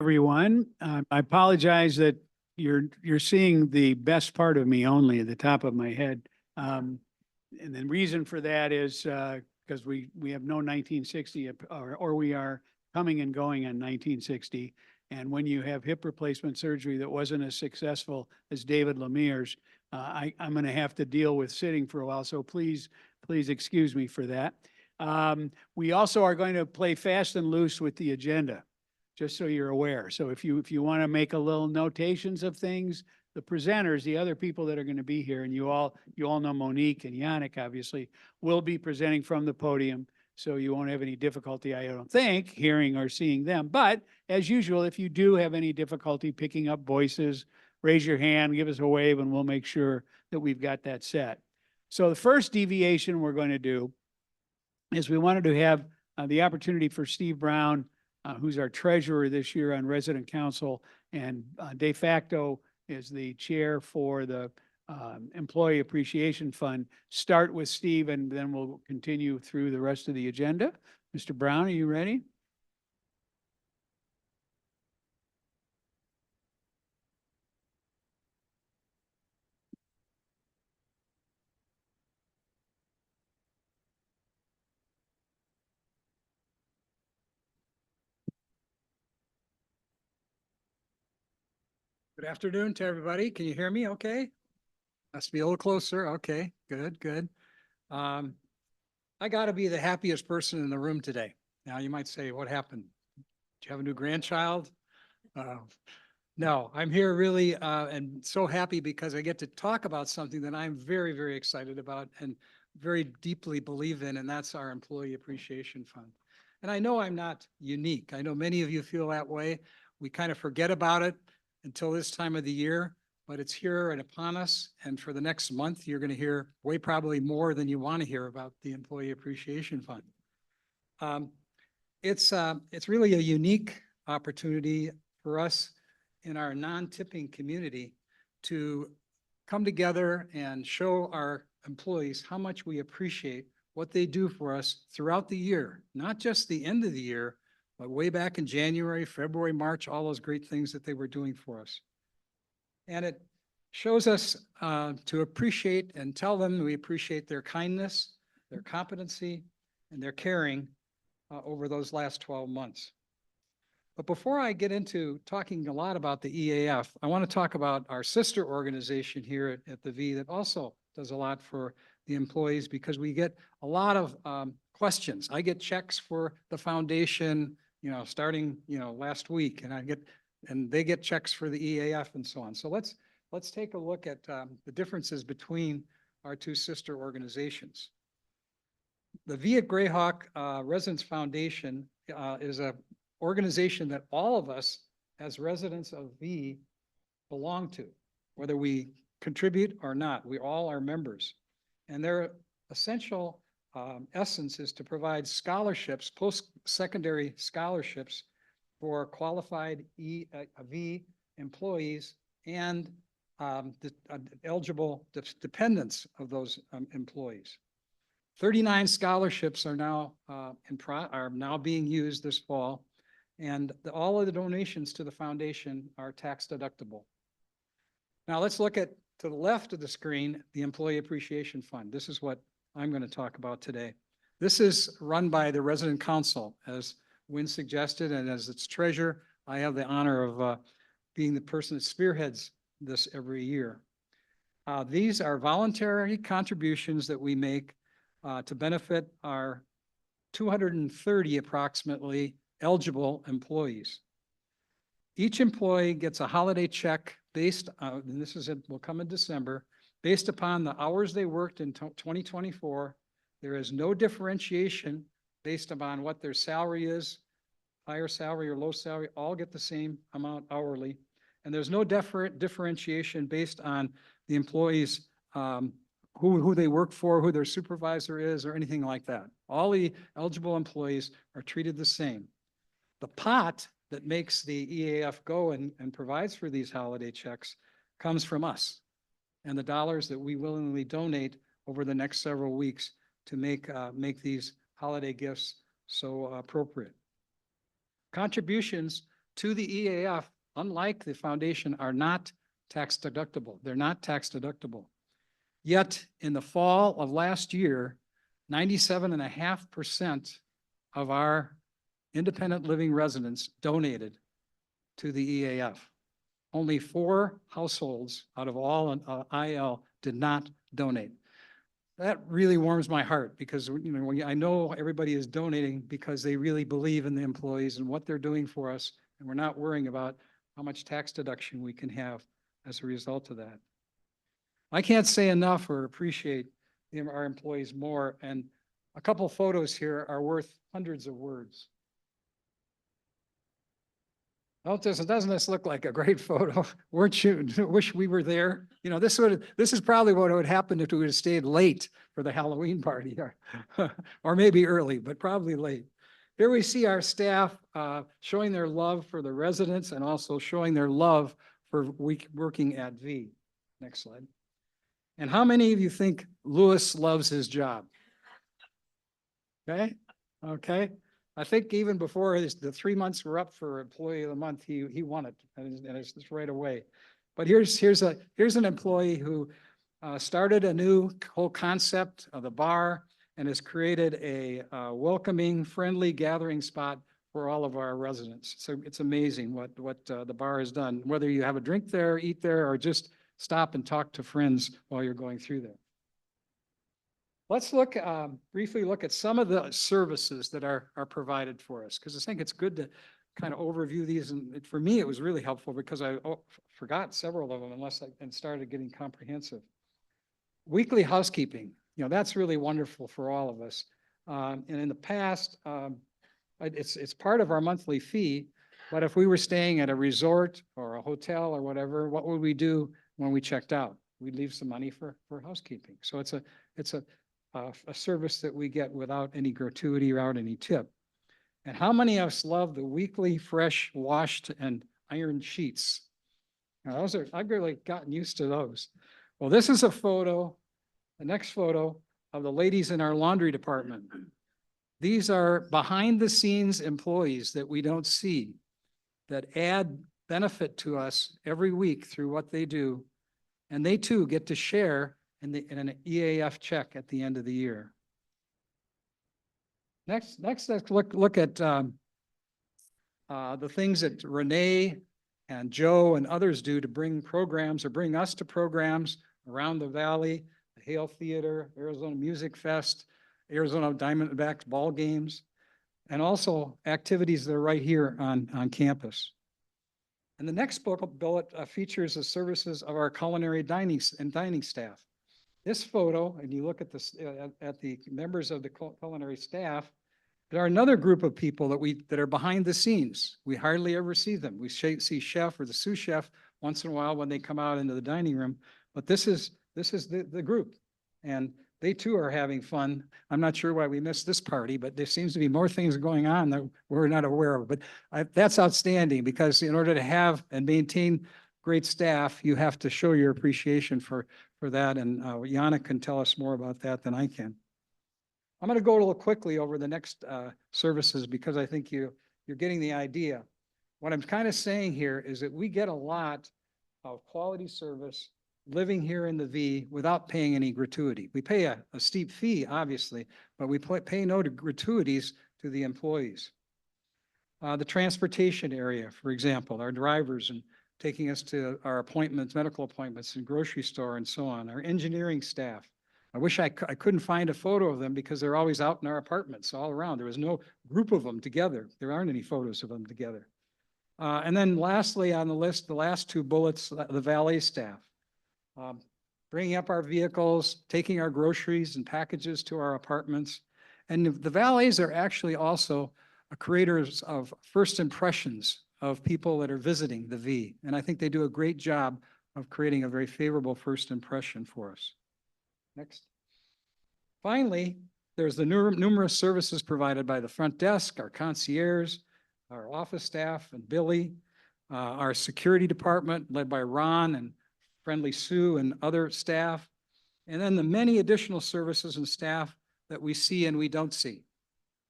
Everyone. I apologize that you're seeing the best part of me only at the top of my head. And the reason for that is because we have no 1960 or we are coming and going on 1960. And when you have hip replacement surgery that wasn't as successful as David Lemire's, I'm going to have to deal with sitting for a while. So please excuse me for that. We also are going to play fast and loose with the agenda, just so you're aware. So if you want to make a little notations of things, the presenters, the other people that are going to be here, and you all know Monique and Yannick, obviously, will be presenting from the podium. So you won't have any difficulty, I don't think, hearing or seeing them. But as usual, if you do have any difficulty picking up voices, raise your hand, give us a wave, and we'll make sure that we've got that set. So the first deviation we're going to do is we wanted to have the opportunity for Steve Brown, who's our treasurer this year on resident council, and de facto is the chair for the Employee Appreciation Fund. Start with Steve, and then we'll continue through the rest of the agenda. Mr. Brown, are you ready? Good afternoon to everybody. Can you hear me okay? Must be a little closer. Okay, good. I got to be the happiest person in the room today. Now you might say, what happened? Do you have a new grandchild? No, I'm here really and so happy because I get to talk about something that I'm very, very excited about and very deeply believe in, and that's our Employee Appreciation Fund. And I know I'm not unique. I know many of you feel that way. We kind of forget about it until this time of the year, but it's here and upon us. And for the next month, you're going to hear way probably more than you want to hear about the Employee Appreciation Fund. It's really a unique opportunity for us in our non-tipping community to come together and show our employees how much we appreciate what they do for us throughout the year, not just the end of the year, but way back in January, February, March, all those great things that they were doing for us. And it shows us to appreciate and tell them we appreciate their kindness, their competency, and their caring over those last 12 months. But before I get into talking a lot about the EAF, I want to talk about our sister organization here at the V that also does a lot for the employees, because we get a lot of questions. I get checks for the foundation, starting, last week, and they get checks for the EAF and so on. So let's take a look at the differences between our two sister organizations. The V at Grayhawk Residents Foundation is a organization that all of us as residents of V belong to, whether we contribute or not. We all are members. And their essential essence is to provide scholarships, post-secondary scholarships for qualified V employees and eligible dependents of those employees. 39 scholarships are now being used this fall, and all of the donations to the foundation are tax deductible. Now let's look at, to the left of the screen, the Employee Appreciation Fund. This is what I'm going to talk about today. This is run by the Resident Council, as Wynn suggested, and as its treasurer, I have the honor of being the person that spearheads this every year. These are voluntary contributions that we make to benefit our 230 approximately eligible employees. Each employee gets a holiday check based on, and this is will come in December, based upon the hours they worked in 2024. There is no differentiation based upon what their salary is, higher salary or low salary, all get the same amount hourly. And there's no differentiation based on the employees, who they work for, who their supervisor is, or anything like that. All the eligible employees are treated the same. The pot that makes the EAF go and provides for these holiday checks comes from us, and the dollars that we willingly donate over the next several weeks to make these holiday gifts so appropriate. Contributions to the EAF, unlike the foundation, are not tax deductible. They're not tax deductible. Yet in the fall of last year, 97.5% of our independent living residents donated to the EAF. Only 4 households out of all IL did not donate. That really warms my heart because, I know everybody is donating because they really believe in the employees and what they're doing for us. And we're not worrying about how much tax deduction we can have as a result of that. I can't say enough or appreciate our employees more. And a couple photos here are worth hundreds of words. Oh, doesn't this look like a great photo? Weren't you, wish we were there? This is probably what would happen if we would have stayed late for the Halloween party or maybe early, but probably late. Here we see our staff showing their love for the residents and also showing their love for working at V. Next slide. And how many of you think Lewis loves his job? Okay. I think even before the 3 months were up for Employee of the Month, he won it, and it's right away. But here's an employee who started a new whole concept of the bar and has created a welcoming, friendly gathering spot for all of our residents. So it's amazing what the bar has done. Whether you have a drink there, eat there, or just stop and talk to friends while you're going through there. Let's briefly look at some of the services that are provided for us, because I think it's good to kind of overview these. And for me, it was really helpful because I forgot several of them and started getting comprehensive. Weekly housekeeping, that's really wonderful for all of us. And in the past, it's part of our monthly fee, but if we were staying at a resort or a hotel or whatever, what would we do when we checked out? We'd leave some money for housekeeping. So it's a service that we get without any gratuity or without any tip. And how many of us love the weekly fresh washed and ironed sheets? Now I've really gotten used to those. Well, this is a photo, the next photo of the ladies in our laundry department. These are behind the scenes employees that we don't see that add benefit to us every week through what they do. And they too get to share in an EAF check at the end of the year. Next, let's look at the things that Renee and Joe and others do to bring programs or bring us to programs around the Valley, the Hale Theater, Arizona Music Fest, Arizona Diamondbacks ball games, and also activities that are right here on campus. And the next bullet features the services of our culinary dining staff. This photo, and you look at this at the members of the culinary staff, there are another group of people that are behind the scenes. We hardly ever see them. We see chef or the sous chef once in a while when they come out into the dining room, but this is the group, and they too are having fun. I'm not sure why we missed this party, but there seems to be more things going on that we're not aware of. But that's outstanding, because in order to have and maintain great staff, you have to show your appreciation for that. And Yana can tell us more about that than I can. I'm going to go a little quickly over the next services because I think you're getting the idea. What I'm kind of saying here is that we get a lot of quality service living here in the V without paying any gratuity. We pay a steep fee, obviously, but we pay no gratuities to the employees. The transportation area, for example, our drivers and taking us to our appointments, medical appointments, and grocery store and so on. Our engineering staff. I wish I couldn't find a photo of them because they're always out in our apartments all around. There was no group of them together. There aren't any photos of them together. And then lastly on the list, the last 2 bullets, the valet staff. Bringing up our vehicles, taking our groceries and packages to our apartments. And the valets are actually also creators of first impressions of people that are visiting the V. And I think they do a great job of creating a very favorable first impression for us. Next. Finally, there's the numerous services provided by the front desk, our concierge, our office staff, and Billy, our security department led by Ron and Friendly Sue and other staff, and then the many additional services and staff that we see and we don't see.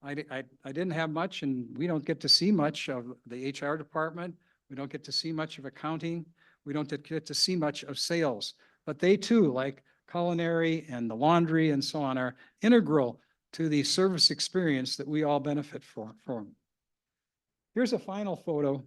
I didn't have much, and we don't get to see much of the HR department. We don't get to see much of accounting. We don't get to see much of sales. But they too, like culinary and the laundry and so on, are integral to the service experience that we all benefit from. Here's a final photo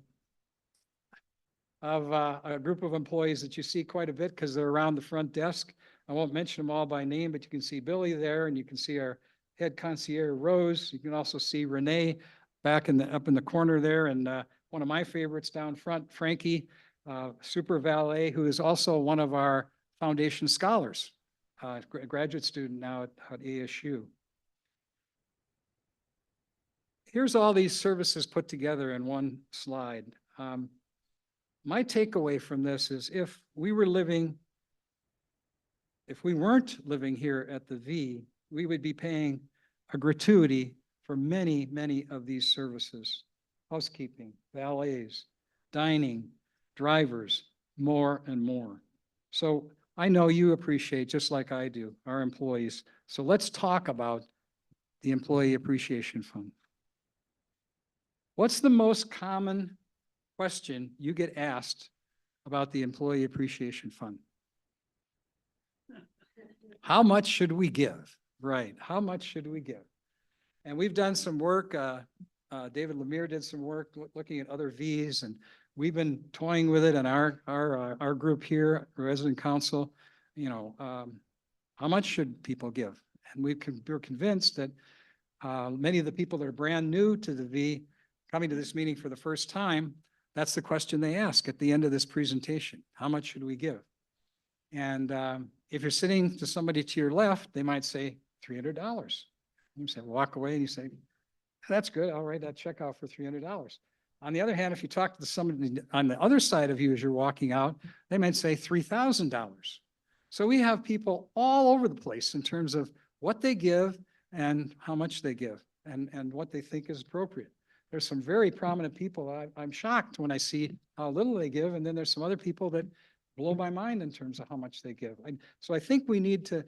of a group of employees that you see quite a bit because they're around the front desk. I won't mention them all by name, but you can see Billy there, and you can see our head concierge, Rose. You can also see Renee back up in the corner there, and one of my favorites down front, Frankie, super valet, who is also one of our foundation scholars, graduate student now at ASU. Here's all these services put together in one slide. My takeaway from this is if we weren't living here at the V, we would be paying a gratuity for many, many of these services: housekeeping, valets, dining, drivers, more and more. So I know you appreciate, just like I do, our employees. So let's talk about the Employee Appreciation Fund. What's the most common question you get asked about the Employee Appreciation Fund? How much should we give? Right, how much should we give? And we've done some work, David Lemire did some work looking at other Vs, and we've been toying with it in our group here, Resident Council. You know, how much should people give? And we're convinced that many of the people that are brand new to the V, coming to this meeting for the first time, that's the question they ask at the end of this presentation: how much should we give? And if you're sitting to somebody to your left, they might say $300. You say, walk away, and you say, that's good, I'll write that check out for $300. On the other hand, if you talk to somebody on the other side of you as you're walking out, they might say $3,000. So we have people all over the place in terms of what they give and how much they give and what they think is appropriate. There's some very prominent people. I'm shocked when I see how little they give, and then there's some other people that blow my mind in terms of how much they give. So I think we need to,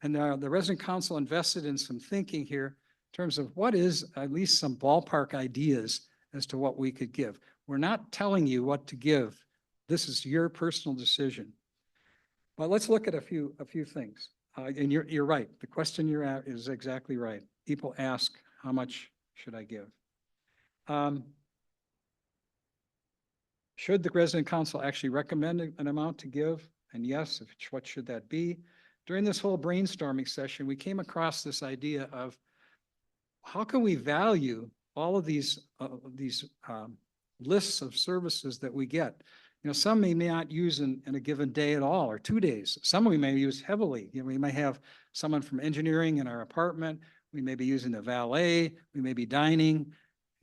and the Resident Council invested in some thinking here in terms of what is at least some ballpark ideas as to what we could give. We're not telling you what to give. This is your personal decision. But let's look at a few things. And you're right. The question you're at is exactly right. People ask, how much should I give? Should the Resident Council actually recommend an amount to give? And yes, what should that be? During this whole brainstorming session, we came across this idea of how can we value all of these lists of services that we get. You know, some we may not use in a given day at all, or 2 days. Some we may use heavily. You know, we may have someone from engineering in our apartment. We may be using the valet. We may be dining.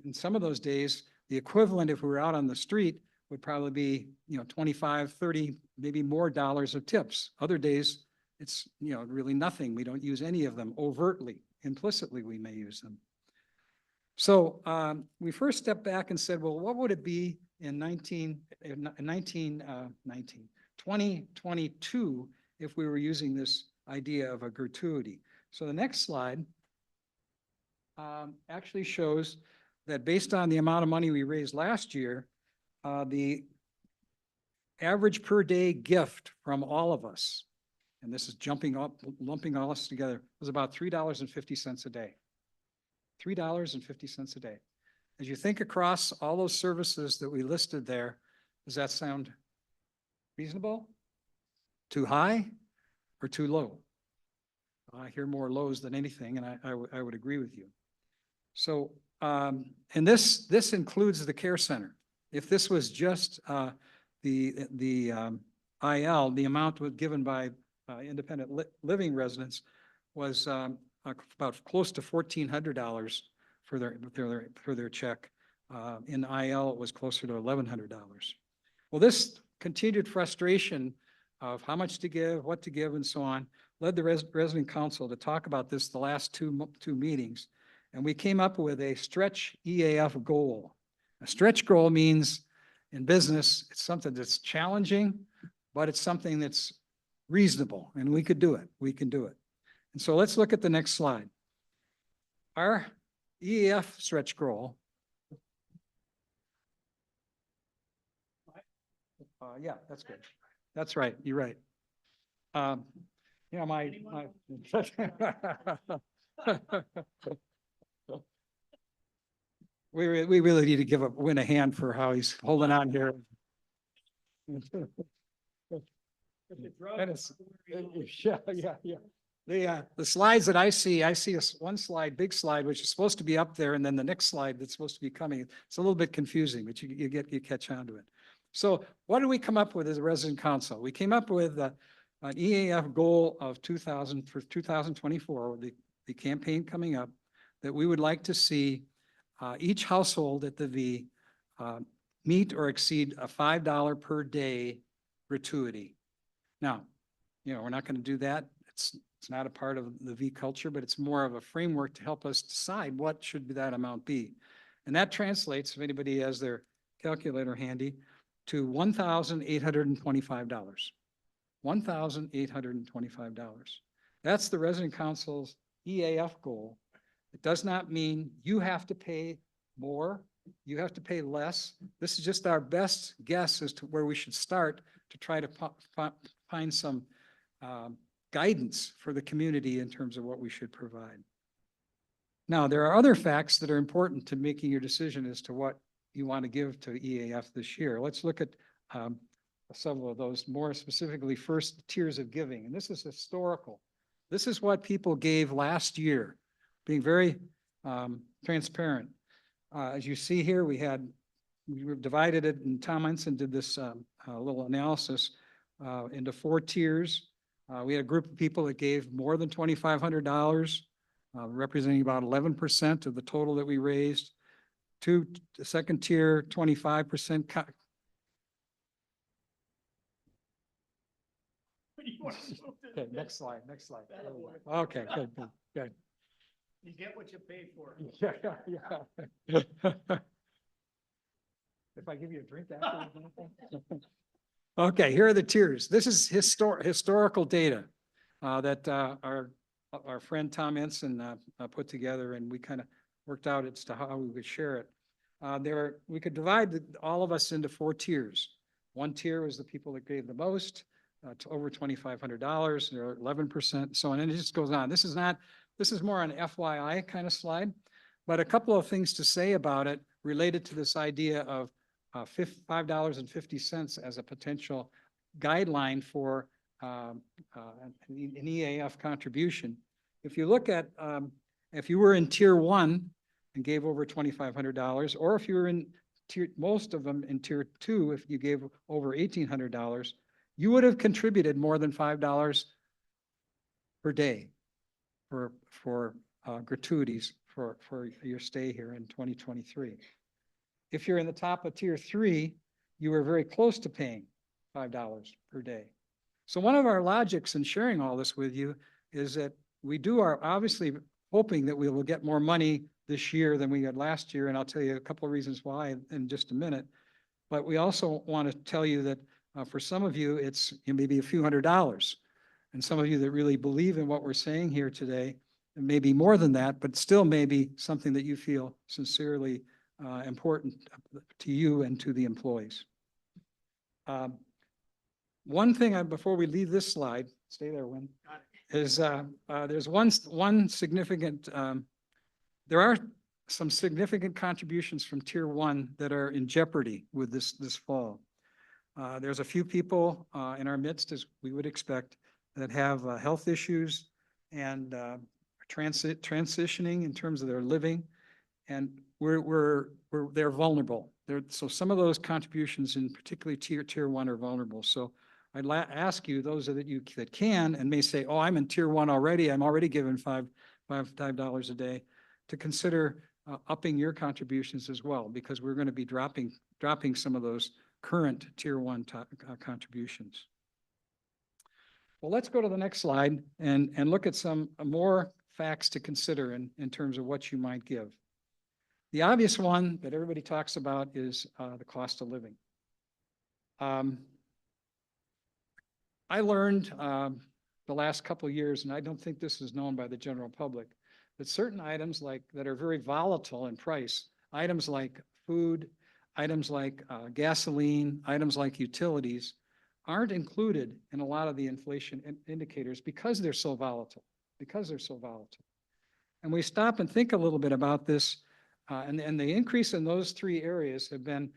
In some of those days, the equivalent, if we were out on the street, would probably be, you know, 25, 30, maybe more dollars of tips. Other days, it's, you know, really nothing. We don't use any of them overtly. Implicitly, we may use them. So we first stepped back and said, well, what would it be in 2022 if we were using this idea of a gratuity? So the next slide actually shows that based on the amount of money we raised last year, the average per day gift from all of us, and this is lumping all us together, was about $3.50 a day. $3.50 a day. As you think across all those services that we listed there, does that sound reasonable? Too high or too low? I hear more lows than anything, and I would agree with you. So, and this includes the care center. If this was just the IL, the amount given by independent living residents was about close to $1,400 for their check. In IL, it was closer to $1,100. Well, this continued frustration of how much to give, what to give, and so on, led the Resident Council to talk about this the last two meetings. And we came up with a stretch EAF goal. A stretch goal means in business, it's something that's challenging, but it's something that's reasonable, and we could do it. We can do it. And so let's look at the next slide. Our EAF stretch goal. Yeah, that's good. That's right. You're right. Yeah, my. We really need to win a hand for how he's holding on here. And it's- Yeah, yeah, yeah. The slides that I see one slide, big slide, which is supposed to be up there, and then the next slide that's supposed to be coming. It's a little bit confusing, but you catch on to it. So what did we come up with as a resident council? We came up with an EAF goal of 2,000 for 2024, with the campaign coming up, that we would like to see each household at the V meet or exceed a $5 per day gratuity. Now, we're not going to do that. It's not a part of the V culture, but it's more of a framework to help us decide what should that amount be. And that translates, if anybody has their calculator handy, to $1,825. $1,825. That's the resident council's EAF goal. It does not mean you have to pay more, you have to pay less. This is just our best guess as to where we should start to try to find some guidance for the community in terms of what we should provide. Now, there are other facts that are important to making your decision as to what you want to give to EAF this year. Let's look at several of those, more specifically. First, tiers of giving, and this is historical. This is what people gave last year, being very transparent. As you see here, we divided it, and Tom Ensign did this little analysis into 4 tiers. We had a group of people that gave more than $2,500, representing about 11% of the total that we raised. The second tier, 25%. Okay, next slide. Okay, good. You get what you pay for. Yeah. If I give you a drink after. Okay, here are the tiers. This is historical data that our friend Tom Ensign put together, and we kind of worked out as to how we would share it. We could divide all of us into 4 tiers. One tier was the people that gave the most, to over $2,500. They're 11%, so on, and it just goes on. This is more an FYI kind of slide, but a couple of things to say about it related to this idea of $5.50 as a potential guideline for an EAF contribution. If you look at, if you were in tier 1 and gave over $2,500, or if you were in most of them in tier 2, if you gave over $1,800, you would have contributed more than $5 per day for gratuities for your stay here in 2023. If you're in the top of tier 3, you were very close to paying $5 per day. So one of our logics in sharing all this with you is that we are obviously hoping that we will get more money this year than we had last year, and I'll tell you a couple of reasons why in just a minute. But we also want to tell you that for some of you, it's maybe a few $100s. And some of you that really believe in what we're saying here today, and maybe more than that, but still maybe something that you feel sincerely important to you and to the employees. One thing before we leave this slide, stay there, Win, is there's one significant, there are some significant contributions from tier 1 that are in jeopardy with this fall. There's a few people in our midst, as we would expect, that have health issues and transitioning in terms of their living, and they're vulnerable. So some of those contributions, in particularly tier 1, are vulnerable. So I'd ask you, those of you that can and may say, "Oh, I'm in tier 1 already. I'm already given $5 a day," to consider upping your contributions as well, because we're going to be dropping some of those current tier 1 contributions. Well, let's go to the next slide and look at some more facts to consider in terms of what you might give. The obvious one that everybody talks about is the cost of living. I learned the last couple of years, and I don't think this is known by the general public, But certain items that are very volatile in price, items like food, items like gasoline, items like utilities, aren't included in a lot of the inflation indicators because they're so volatile, And we stop and think a little bit about this, and the increase in those three areas have been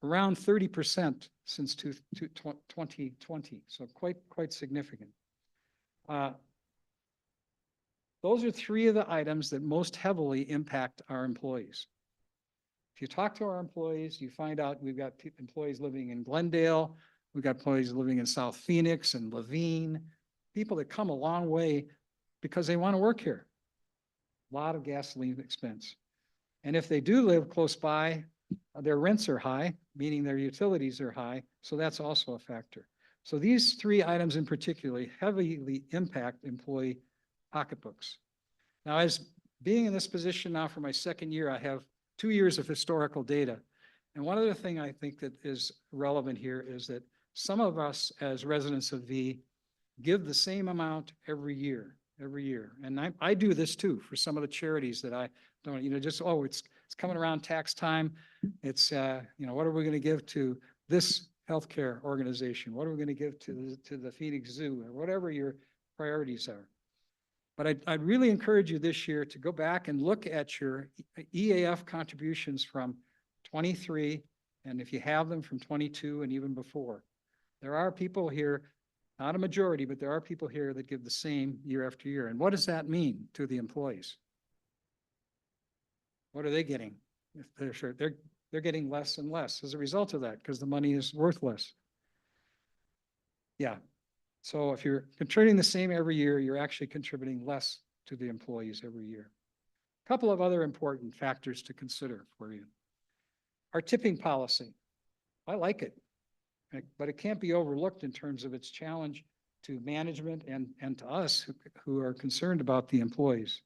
around 30% since 2020, so quite significant. Those are three of the items that most heavily impact our employees. If you talk to our employees, you find out we've got employees living in Glendale, we've got employees living in South Phoenix and Laveen, people that come a long way because they want to work here. A lot of gasoline expense. And if they do live close by, their rents are high, meaning their utilities are high, so that's also a factor. So these three items in particular heavily impact employee pocketbooks. Now, as being in this position now for my second year, I have 2 years of historical data. And one other thing I think that is relevant here is that some of us as residents of V give the same amount every year. And I do this too for some of the charities that I don't, it's coming around tax time. It's, what are we going to give to this healthcare organization? What are we going to give to the Phoenix Zoo, or whatever your priorities are? But I'd really encourage you this year to go back and look at your EAF contributions from 23, and if you have them from 22 and even before. There are people here, not a majority, but there are people here that give the same year after year. And what does that mean to the employees? What are they getting? If they're sure they're getting less and less as a result of that, because the money is worthless. Yeah. So if you're contributing the same every year, you're actually contributing less to the employees every year. A couple of other important factors to consider for you. Our tipping policy. I like it, but it can't be overlooked in terms of its challenge to management and to us who are concerned about the employees.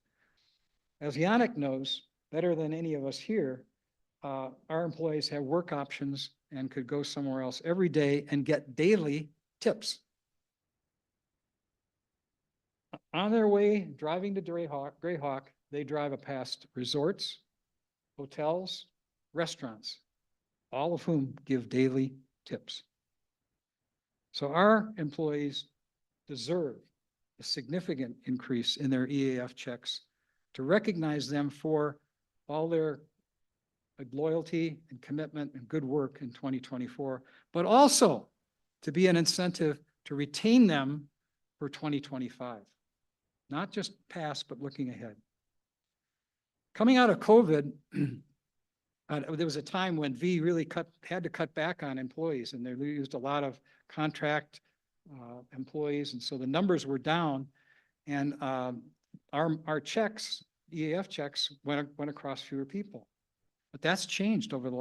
As Yannick knows better than any of us here, our employees have work options and could go somewhere else every day and get daily tips. On their way driving to Grayhawk, they drive past resorts, hotels, restaurants, all of whom give daily tips. So our employees deserve a significant increase in their EAF checks to recognize them for all their loyalty and commitment and good work in 2024, but also to be an incentive to retain them for 2025. Not just past, but looking ahead. Coming out of COVID, there was a time when V really had to cut back on employees, and they used a lot of contract employees, and so the numbers were down, and our checks, EAF checks, went across fewer people. But that's changed over the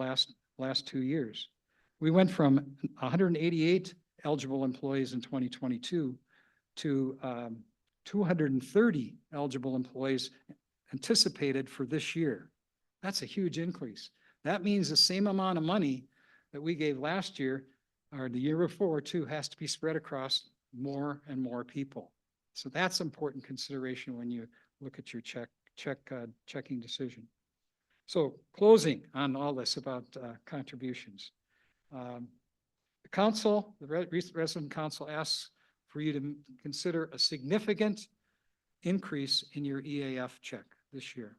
last 2 years. We went from 188 eligible employees in 2022 to 230 eligible employees anticipated for this year. That's a huge increase. That means the same amount of money that we gave last year or the year before too has to be spread across more and more people. So that's important consideration when you look at your checking decision. So closing on all this about contributions. The council, the resident council asks for you to consider a significant increase in your EAF check this year.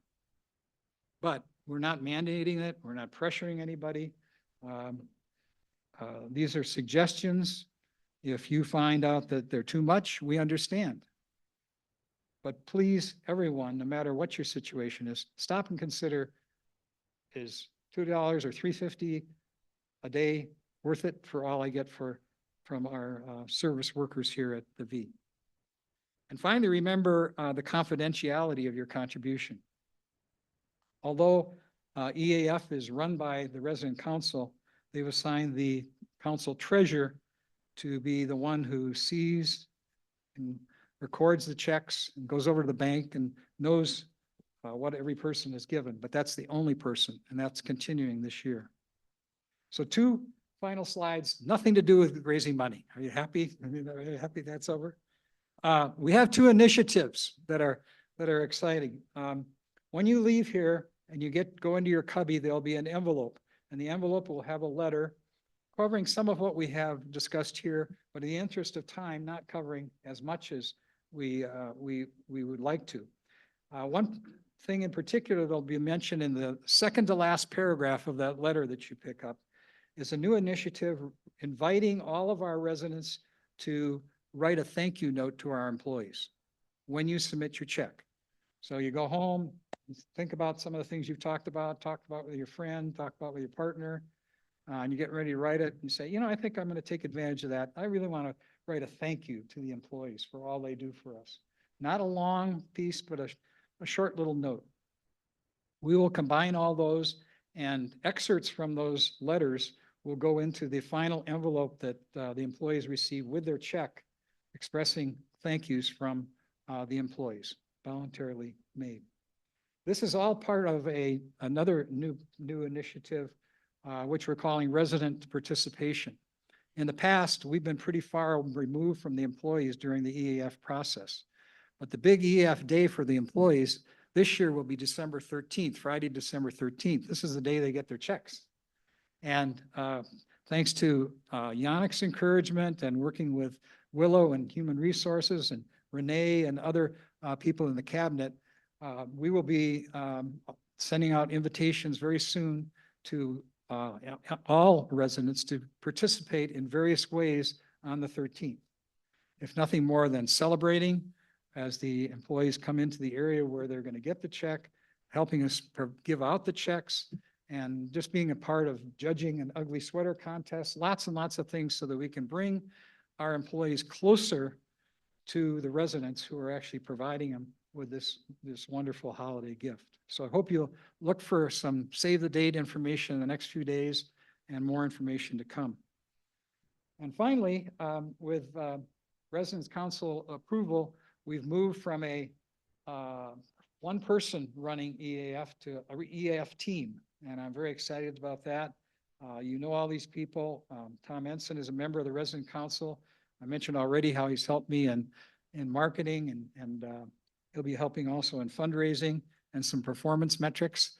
But we're not mandating it. We're not pressuring anybody. These are suggestions. If you find out that they're too much, we understand. But please, everyone, no matter what your situation is, stop and consider, is $2 or $3.50 a day worth it for all I get from our service workers here at the V? And finally, remember the confidentiality of your contribution. Although EAF is run by the resident council, they've assigned the council treasurer to be the one who sees and records the checks and goes over to the bank and knows what every person is given, but that's the only person, and that's continuing this year. So 2 final slides, nothing to do with raising money. Are you happy? Are you happy that's over? We have 2 initiatives that are that are exciting. When you leave here and you go into your cubby, there'll be an envelope, and the envelope will have a letter covering some of what we have discussed here, but in the interest of time, not covering as much as we would like to. One thing in particular that'll be mentioned in the second to last paragraph of that letter that you pick up is a new initiative inviting all of our residents to write a thank you note to our employees when you submit your check. So you go home, think about some of the things you've talked about with your friend, talked about with your partner, and you get ready to write it. You say, you know, I think I'm going to take advantage of that. I really want to write a thank you to the employees for all they do for us. Not a long piece, but a short little note. We will combine all those, and excerpts from those letters will go into the final envelope that the employees receive with their check expressing thank yous from the employees, voluntarily made. This is all part of another new initiative, which we're calling resident participation. In the past, we've been pretty far removed from the employees during the EAF process. But the big EAF day for the employees this year will be December 13th, Friday, December 13th. This is the day they get their checks. And thanks to Yannick's encouragement and working with Willow and Human Resources and Renee and other people in the cabinet, we will be sending out invitations very soon to all residents to participate in various ways on the 13th. If nothing more than celebrating as the employees come into the area where they're going to get the check, helping us give out the checks, and just being a part of judging an ugly sweater contest, lots and lots of things so that we can bring our employees closer to the residents who are actually providing them with this wonderful holiday gift. So I hope you'll look for some save the date information in the next few days and more information to come. And finally, with Residents Council approval, we've moved from a one person running EAF to an EAF team. And I'm very excited about that. You know all these people. Tom Ensign is a member of the Resident Council. I mentioned already how he's helped me in marketing, and he'll be helping also in fundraising and some performance metrics.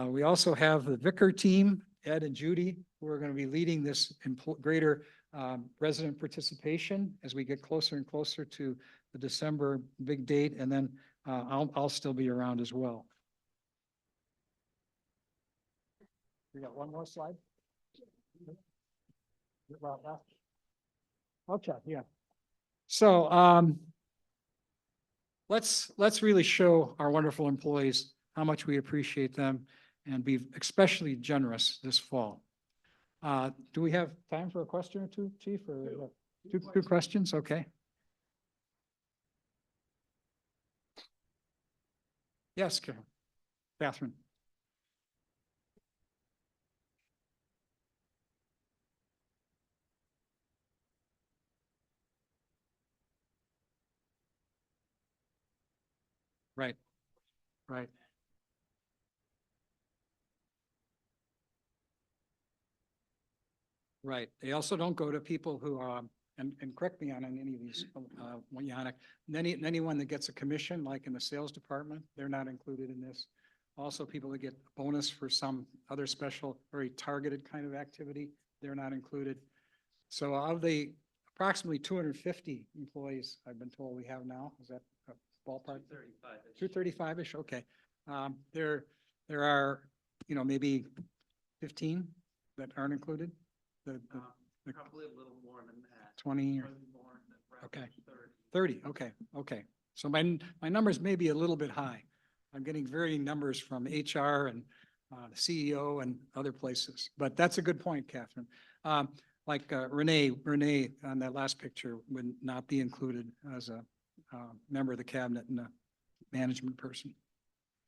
We also have the Vicar team, Ed and Judy, who are going to be leading this greater resident participation as we get closer and closer to the December big date. And then I'll still be around as well. We got one more slide. Okay, yeah. So let's really show our wonderful employees how much we appreciate them and be especially generous this fall. Do we have time for a question or two, Chief? Or two questions? Okay. Yes, Carol. Catherine. Right. Right. Right. They also don't go to people who, and correct me on any of these, Yannick, anyone that gets a commission, like in the sales department, they're not included in this. Also, people that get a bonus for some other special, very targeted kind of activity, they're not included. So of the approximately 250 employees, I've been told we have now, is that a ballpark? 235-ish, okay. There are, maybe 15 that aren't included. Probably a little more than that. 20 or More than okay. 30. 30, okay. So my numbers may be a little bit high. I'm getting varying numbers from HR and the CEO and other places, but that's a good point, Catherine. Like Renee on that last picture would not be included as a member of the cabinet and a management person.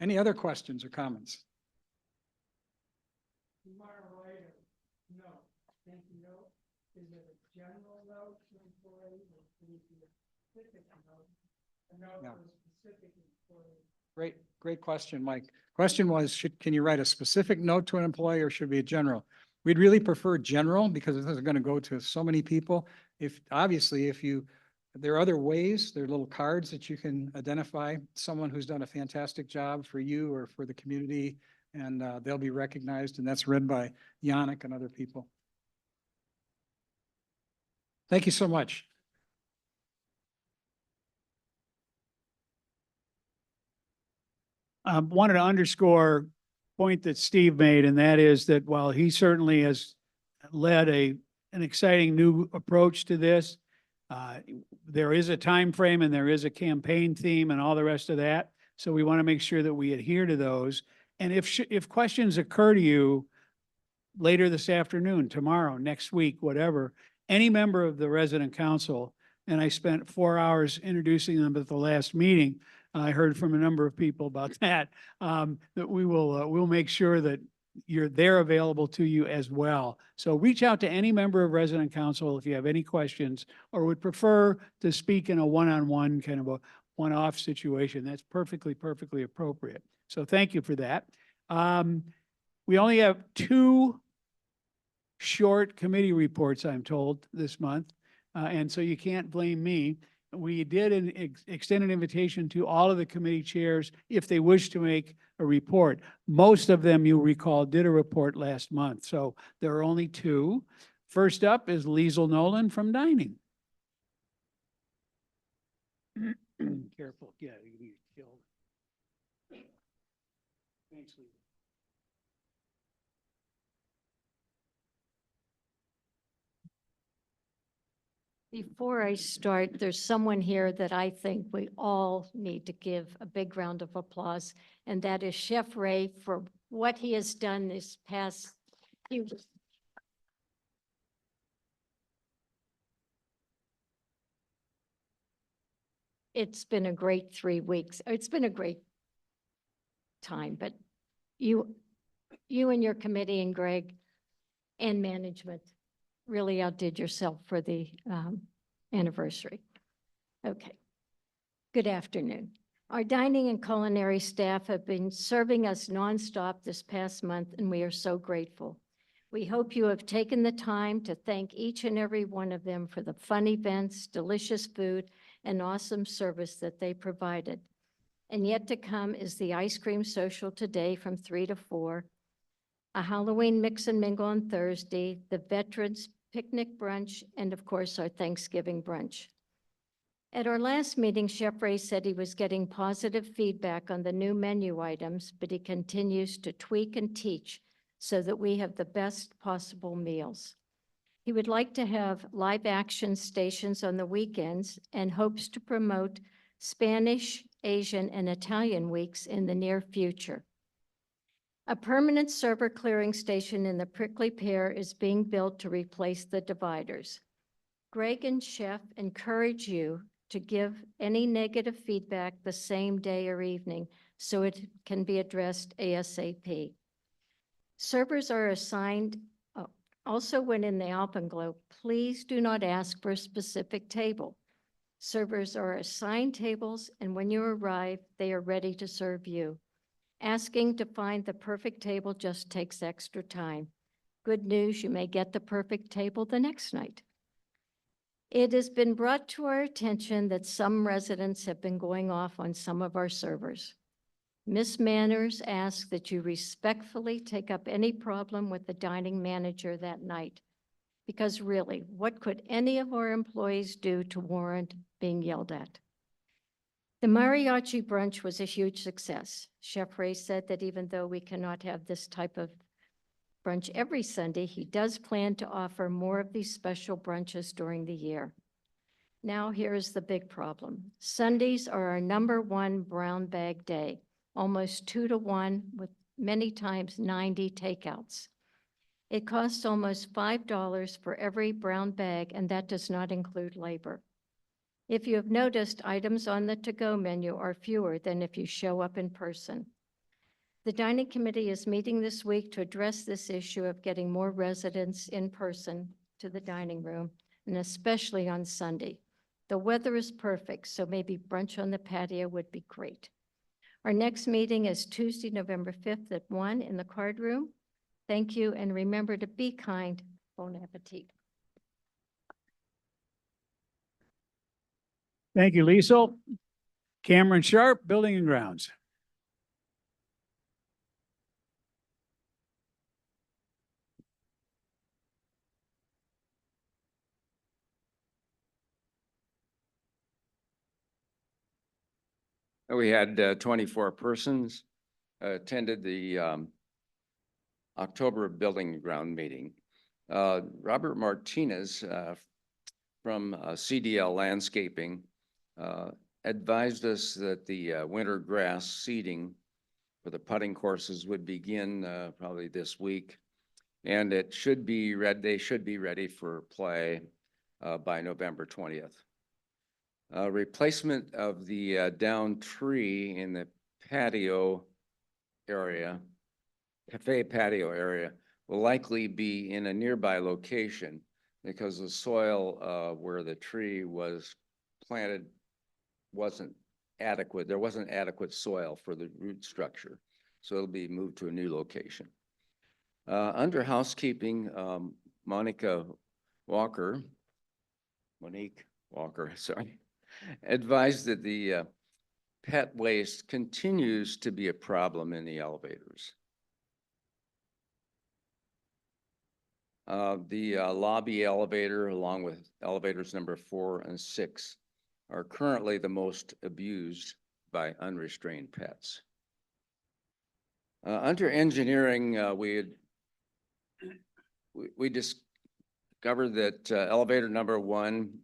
Any other questions or comments? No. Thank you. No. Is it a general note to employees or can it be a specific note? A note No. for a specific employee? Great question, Mike. Question was, can you write a specific note to an employee or should it be a general? We'd really prefer general because this is going to go to so many people. If you There are other ways, there are little cards that you can identify someone who's done a fantastic job for you or for the community, and they'll be recognized, and that's read by Yannick and other people. Thank you so much. Wanted to underscore a point that Steve made, and that is that while he certainly has led an exciting new approach to this, there is a time frame and there is a campaign theme and all the rest of that. So we want to make sure that we adhere to those. And if questions occur to you later this afternoon, tomorrow, next week, whatever, any member of the resident council, and I spent 4 hours introducing them at the last meeting. I heard from a number of people about that, that we'll make sure that they're available to you as well. So reach out to any member of resident council if you have any questions or would prefer to speak in a one-on-one kind of a one-off situation. That's perfectly appropriate. So thank you for that. We only have 2 short committee reports, I'm told, this month. And so you can't blame me. We did extend an invitation to all of the committee chairs if they wish to make a report. Most of them, you'll recall, did a report last month. So there are only 2. First up is Liesl Nolan from Dining. Careful, yeah, you can get killed. Thanks, Liesl. Before I start, there's someone here that I think we all need to give a big round of applause, and that is Chef Ray for what he has done this past few. It's been a great 3 weeks. It's been a great time, but you and your committee and Greg and management really outdid yourself for the anniversary. Okay. Good afternoon. Our dining and culinary staff have been serving us nonstop this past month, and we are so grateful. We hope you have taken the time to thank each and every one of them for the fun events, delicious food, and awesome service that they provided. And yet to come is the ice cream social today from 3 to 4, a Halloween mix and mingle on Thursday, the Veterans Picnic brunch, and of course, our Thanksgiving brunch. At our last meeting, Chef Ray said he was getting positive feedback on the new menu items, but he continues to tweak and teach so that we have the best possible meals. He would like to have live action stations on the weekends and hopes to promote Spanish, Asian, and Italian weeks in the near future. A permanent server clearing station in the Prickly Pear is being built to replace the dividers. Greg and Chef encourage you to give any negative feedback the same day or evening so it can be addressed ASAP. Servers are assigned, also when in the Alpenglow, please do not ask for a specific table. Servers are assigned tables, and when you arrive, they are ready to serve you. Asking to find the perfect table just takes extra time. Good news, you may get the perfect table the next night. It has been brought to our attention that some residents have been going off on some of our servers. Miss Manners asks that you respectfully take up any problem with the dining manager that night. Because really, what could any of our employees do to warrant being yelled at? The mariachi brunch was a huge success. Chef Ray said that even though we cannot have this type of brunch every Sunday, he does plan to offer more of these special brunches during the year. Now here's the big problem. Sundays are our #1 brown bag day, almost 2 to 1 with many times 90 takeouts. It costs almost $5 for every brown bag, and that does not include labor. If you have noticed, items on the to-go menu are fewer than if you show up in person. The dining committee is meeting this week to address this issue of getting more residents in person to the dining room, and especially on Sunday. The weather is perfect, so maybe brunch on the patio would be great. Our next meeting is Tuesday, November 5th at 1 in the card room. Thank you, and remember to be kind. Bon appetit. Thank you, Liesel. Cameron Sharp, Building and Grounds. We had 24 persons attended the October Building and Ground meeting. Robert Martinez from CDL Landscaping advised us that the winter grass seeding for the putting courses would begin probably this week. And it should be ready, they should be ready for play by November 20th. Replacement of the downed tree in the patio area, cafe patio area, will likely be in a nearby location because the soil where the tree was planted wasn't adequate. There wasn't adequate soil for the root structure. So it'll be moved to a new location. Under housekeeping, Monique Walker, sorry, advised that the pet waste continues to be a problem in the elevators. The lobby elevator, along with elevators number 4 and 6, are currently the most abused by unrestrained pets. Under engineering, we discovered that elevator number 1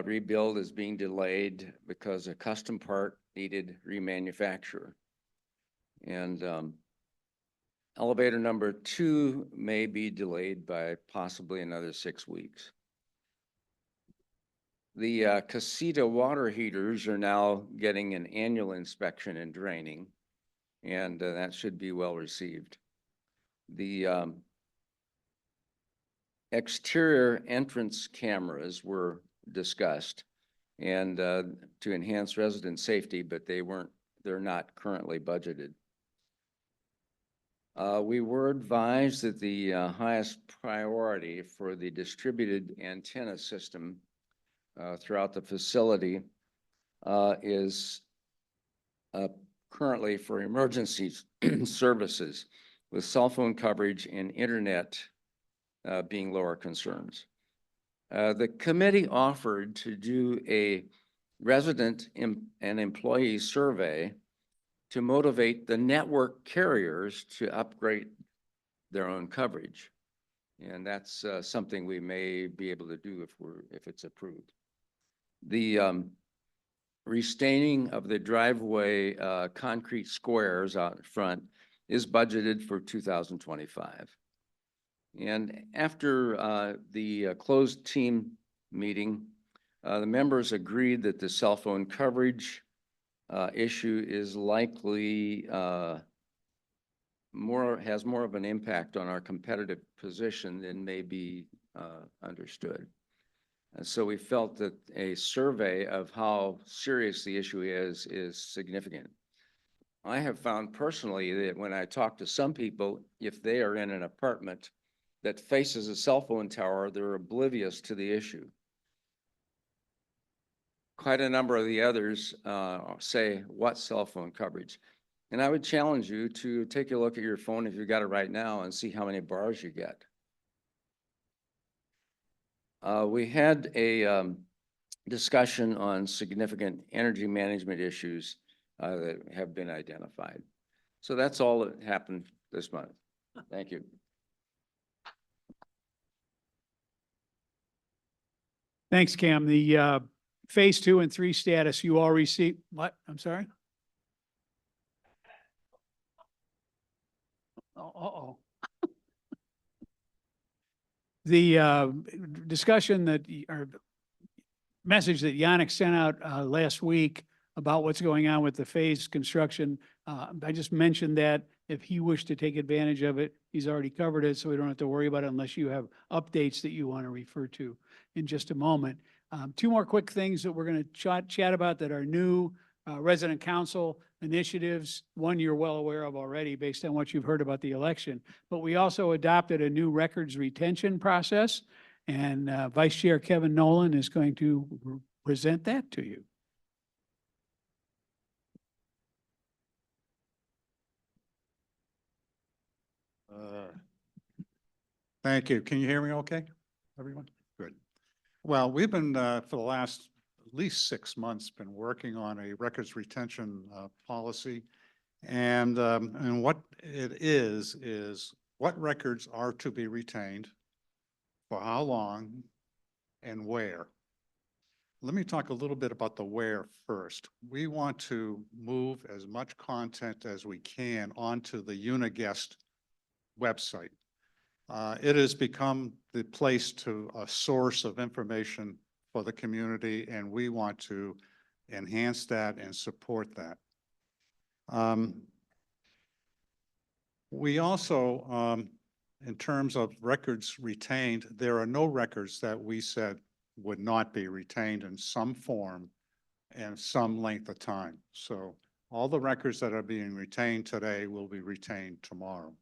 rebuild is being delayed because a custom part needed remanufacture. And elevator number 2 may be delayed by possibly another 6 weeks. The Casita water heaters are now getting an annual inspection and draining, and that should be well received. The exterior entrance cameras were discussed and to enhance resident safety, but they're not currently budgeted. We were advised that the highest priority for the distributed antenna system throughout the facility is currently for emergency services, with cell phone coverage and internet being lower concerns. The committee offered to do a resident and employee survey to motivate the network carriers to upgrade their own coverage. And that's something we may be able to do if it's approved. The restaining of the driveway concrete squares out front is budgeted for 2025. And after the closed team meeting, the members agreed that the cell phone coverage issue is likely has more of an impact on our competitive position than may be understood. And so we felt that a survey of how serious the issue is significant. I have found personally that when I talk to some people, if they are in an apartment that faces a cell phone tower, they're oblivious to the issue. Quite a number of the others say, what cell phone coverage? And I would challenge you to take a look at your phone if you've got it right now and see how many bars you get. We had a discussion on significant energy management issues that have been identified. So that's all that happened this month. Thank you. Thanks, Cam. The phase 2 and 3 status, you all received, what? I'm sorry? Uh-oh. The discussion that, or message that Yannick sent out last week about what's going on with the phase construction, I just mentioned that if he wished to take advantage of it, he's already covered it, so we don't have to worry about it unless you have updates that you want to refer to in just a moment. 2 more quick things that we're going to chat about that are new resident council initiatives. One you're well aware of already based on what you've heard about the election, but we also adopted a new records retention process, and Vice Chair Kevin Nolan is going to present that to you. Thank you. Can you hear me okay, everyone? Good. Well, we've been, for the last at least 6 months, been working on a records retention policy. And what it is what records are to be retained, for how long, and where. Let me talk a little bit about the where first. We want to move as much content as we can onto the Uniguest website. It has become the place to a source of information for the community, and we want to enhance that and support that. We also, in terms of records retained, there are no records that we said would not be retained in some form and some length of time. So all the records that are being retained today will be retained tomorrow.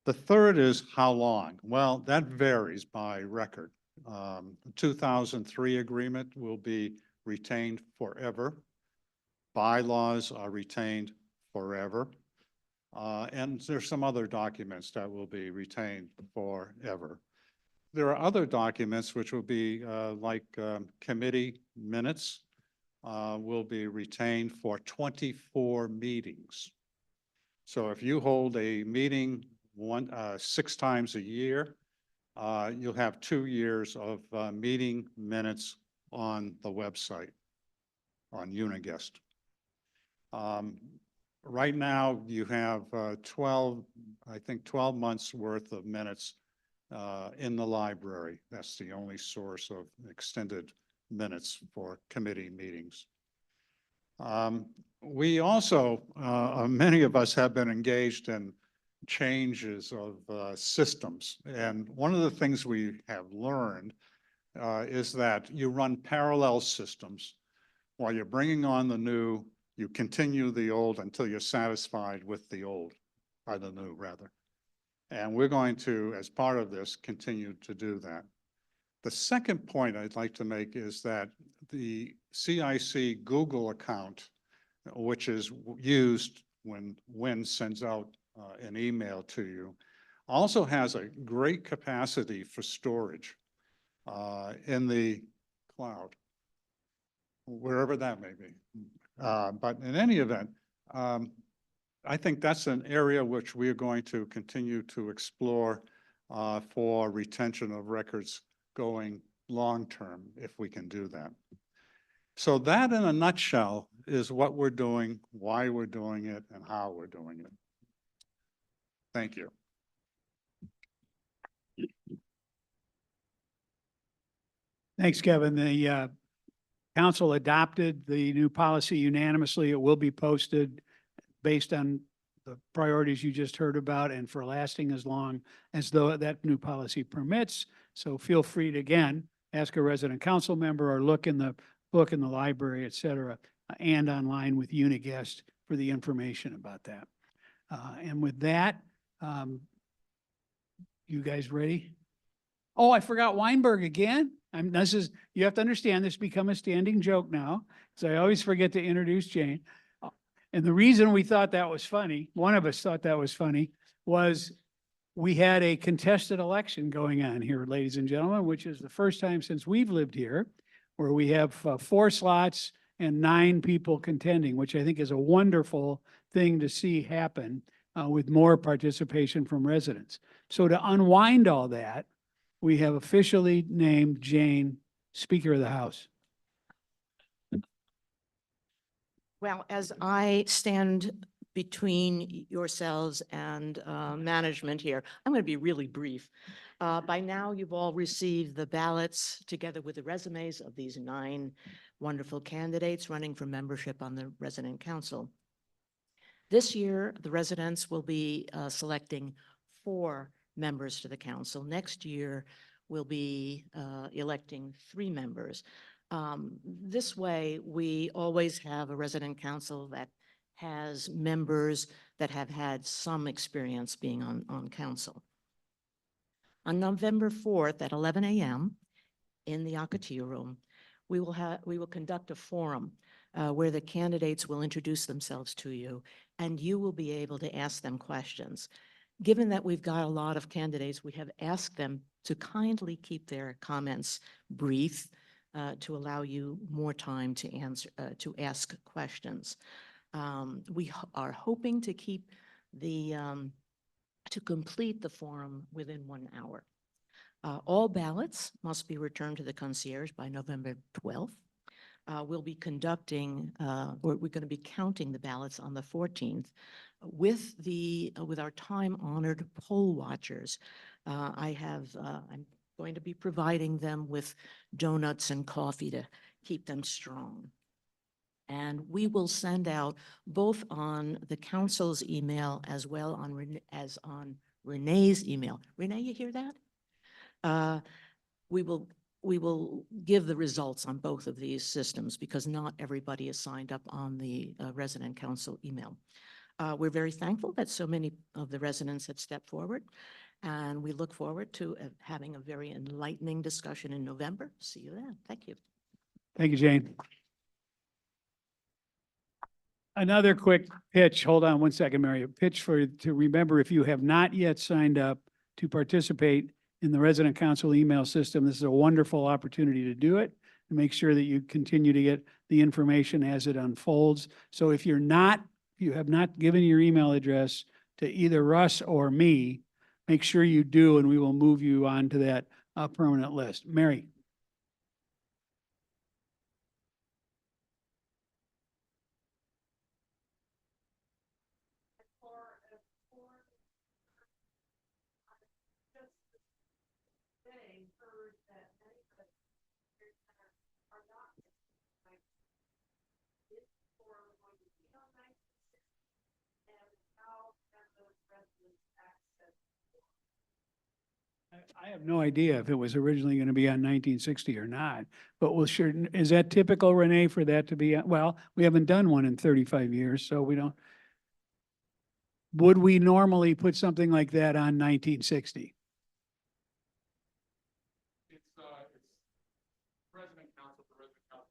The third is how long? Well, that varies by record. The 2003 agreement will be retained forever. Bylaws are retained forever. And there's some other documents that will be retained forever. There are other documents which will be like committee minutes will be retained for 24 meetings. So if you hold a meeting 6 times a year, you'll have 2 years of meeting minutes on the website, on Uniguest. Right now, you have 12 months worth of minutes in the library. That's the only source of extended minutes for committee meetings. We also, many of us have been engaged in changes of systems. And one of the things we have learned is that you run parallel systems. While you're bringing on the new, you continue the old until you're satisfied with the old, or the new rather. And we're going to, as part of this, continue to do that. The second point I'd like to make is that the CIC Google account, which is used when WIN sends out an email to you, also has a great capacity for storage in the cloud, wherever that may be. But in any event, I think that's an area which we are going to continue to explore for retention of records going long-term, if we can do that. So that in a nutshell is what we're doing, why we're doing it, and how we're doing it. Thank you. Thanks, Kevin. The council adopted the new policy unanimously. It will be posted based on the priorities you just heard about and for lasting as long as though that new policy permits. So feel free to, again, ask a resident council member or look in the book in the library, et cetera, and online with Uniguest for the information about that. And with that, you guys ready? Oh, I forgot Weinberg again. You have to understand this become a standing joke now, so I always forget to introduce Jane. And the reason we thought that was funny, one of us thought that was funny, was we had a contested election going on here, ladies and gentlemen, which is the first time since we've lived here, where we have 4 slots and 9 people contending, which I think is a wonderful thing to see happen with more participation from residents. So to unwind all that, we have officially named Jane Speaker of the House. Well, as I stand between yourselves and management here, I'm going to be really brief. By now, you've all received the ballots together with the resumes of these 9 wonderful candidates running for membership on the resident council. This year, the residents will be selecting 4 members to the council. Next year, we'll be electing 3 members. This way, we always have a resident council that has members that have had some experience being on council. On November 4th at 11 a.m. in the Ocotillo Room, we will conduct a forum where the candidates will introduce themselves to you, and you will be able to ask them questions. Given that we've got a lot of candidates, we have asked them to kindly keep their comments brief to allow you more time to answer, to ask questions. We are hoping to keep to complete the forum within 1 hour. All ballots must be returned to the concierge by November 12th. We'll be conducting, or we're going to be counting the ballots on the 14th with our time-honored poll watchers. I'm going to be providing them with donuts and coffee to keep them strong. And we will send out both on the council's email as well as on Renee's email. Renee, you hear that? We will give the results on both of these systems because not everybody is signed up on the resident council email. We're very thankful that so many of the residents have stepped forward, and we look forward to having a very enlightening discussion in November. See you then. Thank you. Thank you, Jane. Another quick pitch. Hold on one second, Mary. A pitch to remember, if you have not yet signed up to participate in the resident council email system, this is a wonderful opportunity to do it and make sure that you continue to get the information as it unfolds. So if you have not given your email address to either Russ or me, make sure you do, and we will move you on to that permanent list. Mary. I have no idea if it was originally going to be on 1960 or not, but we'll sure, is that typical, Renee, for that to be, well, we haven't done one in 35 years, so we don't. Would we normally put something like that on 1960? It's President Council, the President Council.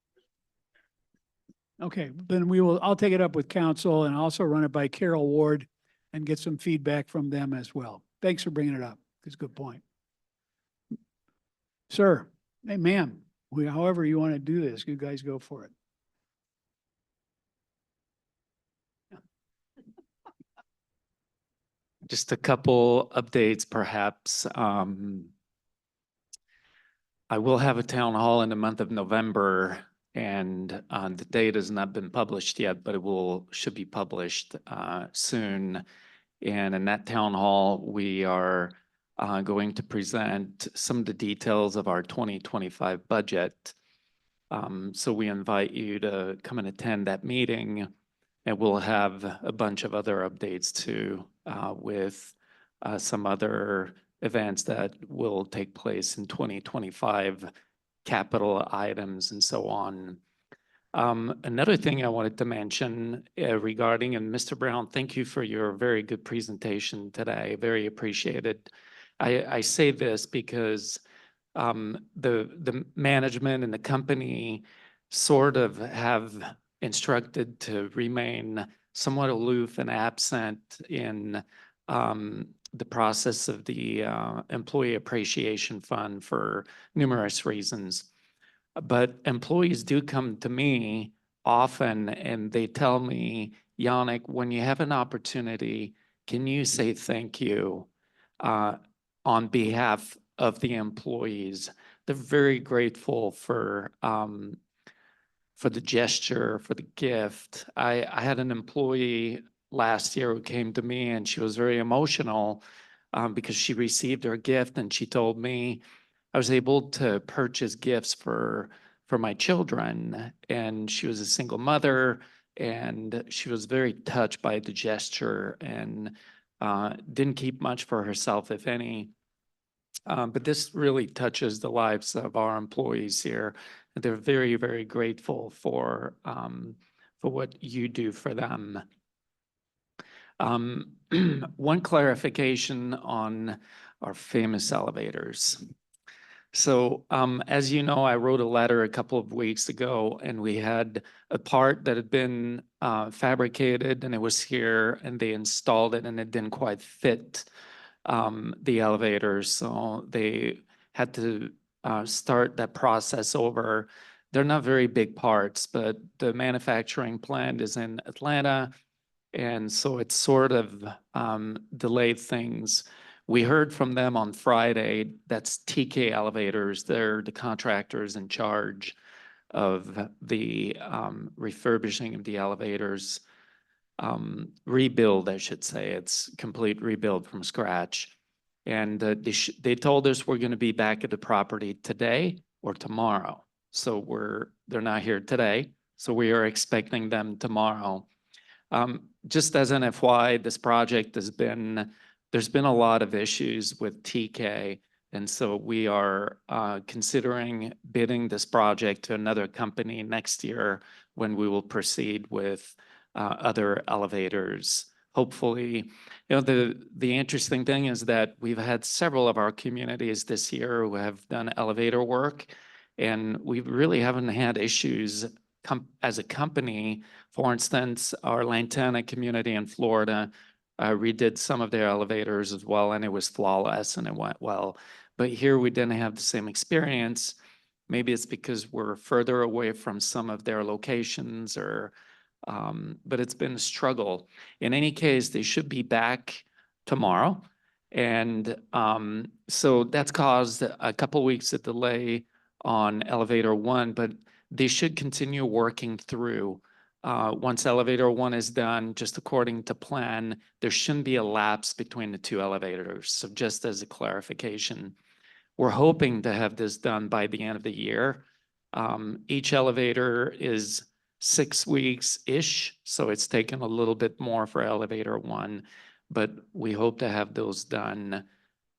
Okay, then I'll take it up with council and also run it by Carol Ward and get some feedback from them as well. Thanks for bringing it up. It's a good point. Sir, hey, ma'am, however you want to do this, you guys go for it. Just a couple updates, perhaps. I will have a town hall in the month of November, and the date has not been published yet, but should be published soon. And in that town hall, we are going to present some of the details of our 2025 budget. So we invite you to come and attend that meeting, and we'll have a bunch of other updates too, with some other events that will take place in 2025, capital items and so on. Another thing I wanted to mention regarding, and Mr. Brown, thank you for your very good presentation today. Very appreciated. I say this because the management and the company sort of have instructed to remain somewhat aloof and absent in the process of the Employee Appreciation Fund for numerous reasons. But employees do come to me often and they tell me, Yannick, when you have an opportunity, can you say thank you on behalf of the employees? They're very grateful for the gesture, for the gift. I had an employee last year who came to me and she was very emotional because she received her gift and she told me, I was able to purchase gifts for my children, and she was a single mother and she was very touched by the gesture and didn't keep much for herself, if any. But this really touches the lives of our employees here. And they're very, very grateful for what you do for them. One clarification on our famous elevators. So, as you know, I wrote a letter a couple of weeks ago and we had a part that had been fabricated and it was here and they installed it and it didn't quite fit the elevators. So they had to start that process over. They're not very big parts, but the manufacturing plant is in Atlanta. And so it sort of delayed things. We heard from them on Friday, that's TK Elevators. They're the contractors in charge of the refurbishing of the elevators. Rebuild, I should say. It's complete rebuild from scratch. And they told us we're going to be back at the property today or tomorrow. So they're not here today. So we are expecting them tomorrow. Just as an FY, this project there's been a lot of issues with TK. And so we are considering bidding this project to another company next year when we will proceed with other elevators. Hopefully, the interesting thing is that we've had several of our communities this year who have done elevator work, and we really haven't had issues as a company. For instance, our Lantana community in Florida redid some of their elevators as well, and it was flawless and it went well. But here we didn't have the same experience. Maybe it's because we're further away from some of their locations but it's been a struggle. In any case, they should be back tomorrow. And so that's caused a couple weeks of delay on elevator one, but they should continue working through. Once elevator one is done, just according to plan, there shouldn't be a lapse between the two elevators. So just as a clarification, we're hoping to have this done by the end of the year. Each elevator is 6 weeks-ish, so it's taken a little bit more for elevator one, but we hope to have those done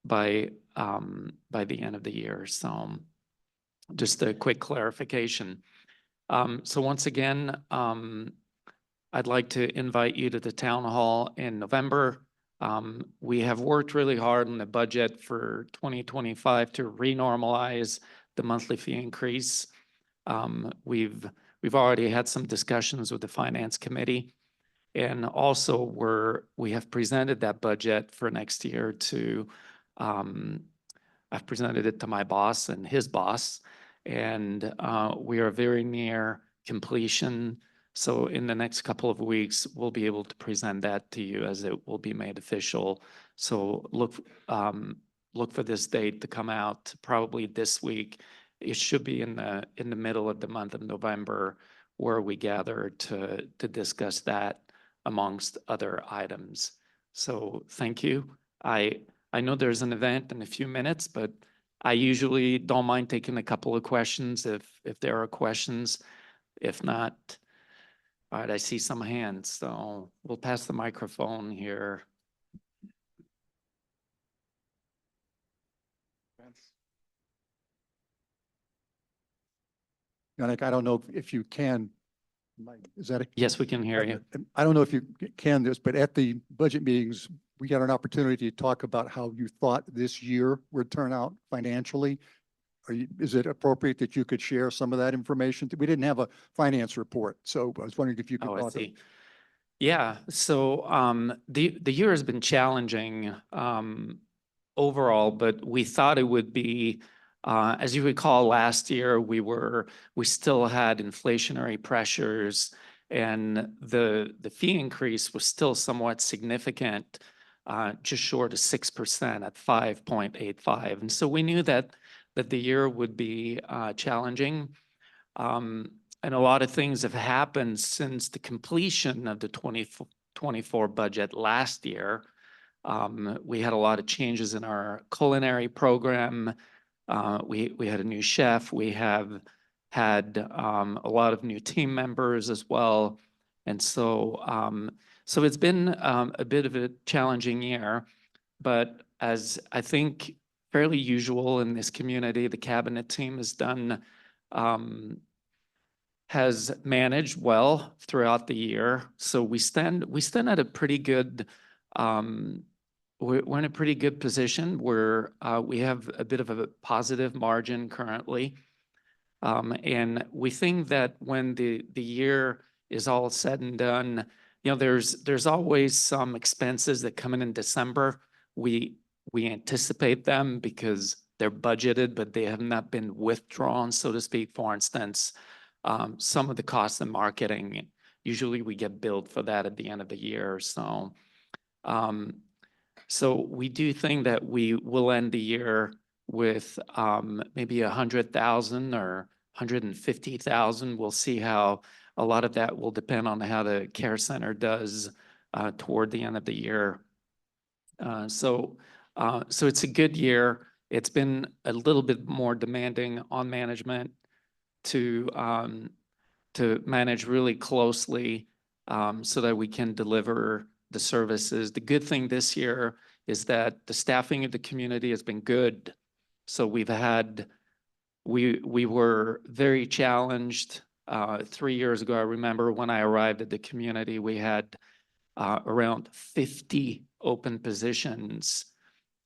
by the end of the year. So just a quick clarification. So once again, I'd like to invite you to the town hall in November. We have worked really hard on the budget for 2025 to renormalize the monthly fee increase. We've already had some discussions with the finance committee. And also we have presented that budget for next year to, I've presented it to my boss and his boss, and we are very near completion. So in the next couple of weeks, we'll be able to present that to you as it will be made official. So look for this date to come out probably this week. It should be in the middle of the month of November where we gather to discuss that amongst other items. So thank you. I know there's an event in a few minutes, but I usually don't mind taking a couple of questions if there are questions. If not, all right, I see some hands, so we'll pass the microphone here. Yannick, I don't know if you can, is that? Yes, we can hear you. I don't know if you can this, but at the budget meetings, we got an opportunity to talk about how you thought this year would turn out financially. Is it appropriate that you could share some of that information? We didn't have a finance report, so I was wondering if you could. Oh, I see. Yeah, so the year has been challenging overall, but we thought it would be, as you recall, last year we still had inflationary pressures, and the fee increase was still somewhat significant, just short of 6% at 5.85. And so we knew that the year would be challenging. And a lot of things have happened since the completion of the 2024 budget last year. We had a lot of changes in our culinary program. We had a new chef. We have had a lot of new team members as well. And so, so it's been a bit of a challenging year, but as I think fairly usual in this community, the cabinet team has managed well throughout the year. So we stand at a pretty good we're in a pretty good position where we have a bit of a positive margin currently. And we think that when the year is all said and done, you know, there's always some expenses that come in December. We anticipate them because they're budgeted, but they have not been withdrawn, so to speak. For instance, some of the costs in marketing, usually we get billed for that at the end of the year. So, so we do think that we will end the year with maybe 100,000 or 150,000. We'll see how a lot of that will depend on how the care center does toward the end of the year. So it's a good year. It's been a little bit more demanding on management to manage really closely so that we can deliver the services. The good thing this year is that the staffing of the community has been good. So we were very challenged 3 years ago. I remember when I arrived at the community, we had around 50 open positions.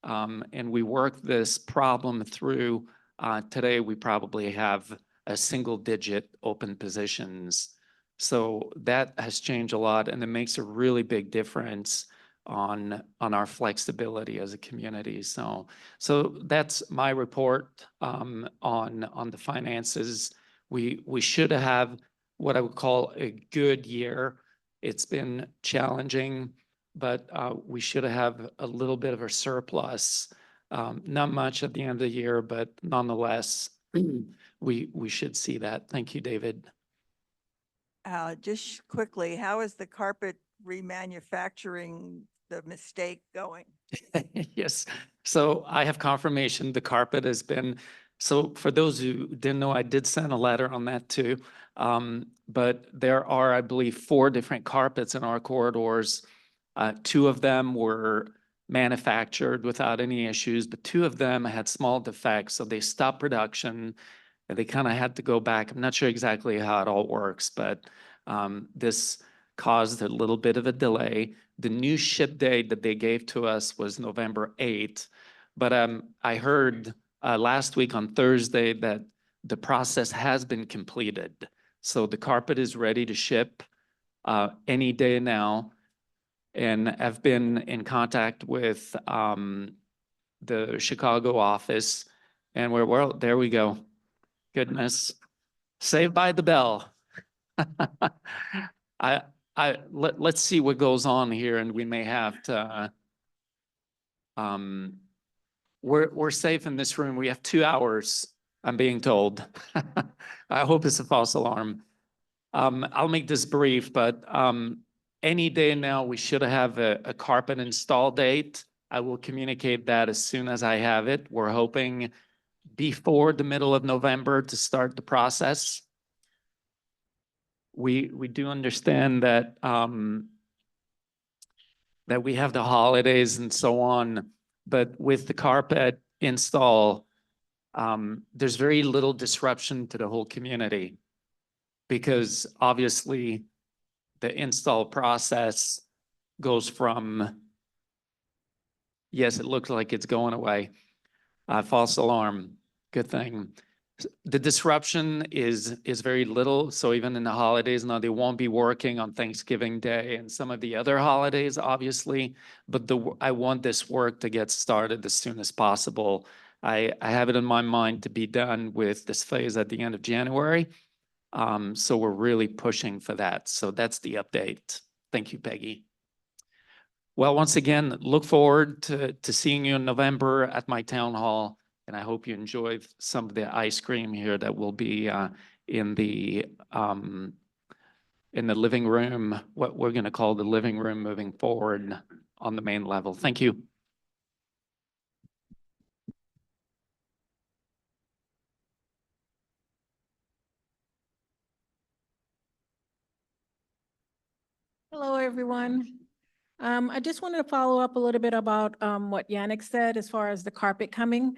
And we worked this problem through. Today, we probably have a single digit open positions. So that has changed a lot, and it makes a really big difference on our flexibility as a community. So that's my report on the finances. We should have what I would call a good year. It's been challenging, but we should have a little bit of a surplus. Not much at the end of the year, but nonetheless, we should see that. Thank you, David. Just quickly, how is the carpet remanufacturing, the mistake going? Yes. So I have confirmation the carpet has been, so for those who didn't know, I did send a letter on that too. But there are, I believe, 4 different carpets in our corridors. 2 of them were manufactured without any issues, but 2 of them had small defects. So they stopped production and they kind of had to go back. I'm not sure exactly how it all works, but this caused a little bit of a delay. The new ship date that they gave to us was November 8th. But I heard last week on Thursday that the process has been completed. So the carpet is ready to ship any day now. And I've been in contact with the Chicago office, and well, there we go. Goodness, saved by the bell. Let's see what goes on here, and we may have to. We're safe in this room. We have 2 hours, I'm being told. I hope it's a false alarm. I'll make this brief, but any day now we should have a carpet install date. I will communicate that as soon as I have it. We're hoping before the middle of November to start the process. We do understand that that we have the holidays and so on, but with the carpet install, there's very little disruption to the whole community because obviously the install process goes from, yes, it looks like it's going away. False alarm, good thing. The disruption is very little. So even in the holidays, now they won't be working on Thanksgiving Day and some of the other holidays, obviously, but I want this work to get started as soon as possible. I have it in my mind to be done with this phase at the end of January. So we're really pushing for that. So that's the update. Thank you, Peggy. Well, once again, look forward to seeing you in November at my town hall. And I hope you enjoy some of the ice cream here that will be in the living room, what we're going to call the living room moving forward on the main level. Thank you. Hello, everyone. I just wanted to follow up a little bit about what Yannick said as far as the carpet coming.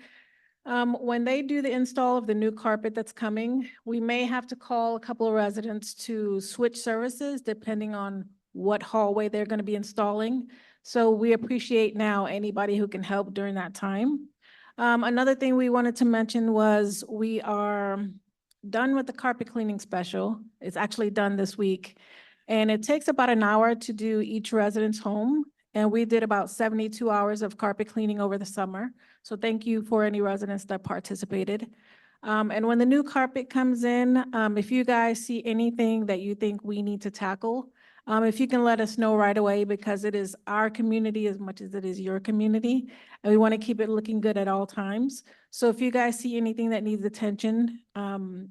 When they do the install of the new carpet that's coming, we may have to call a couple of residents to switch services depending on what hallway they're going to be installing. So we appreciate now anybody who can help during that time. Another thing we wanted to mention was we are done with the carpet cleaning special. It's actually done this week. And it takes about an hour to do each resident's home. And we did about 72 hours of carpet cleaning over the summer. So thank you for any residents that participated. And when the new carpet comes in, if you guys see anything that you think we need to tackle, if you can let us know right away, because it is our community as much as it is your community, and we want to keep it looking good at all times. So if you guys see anything that needs attention,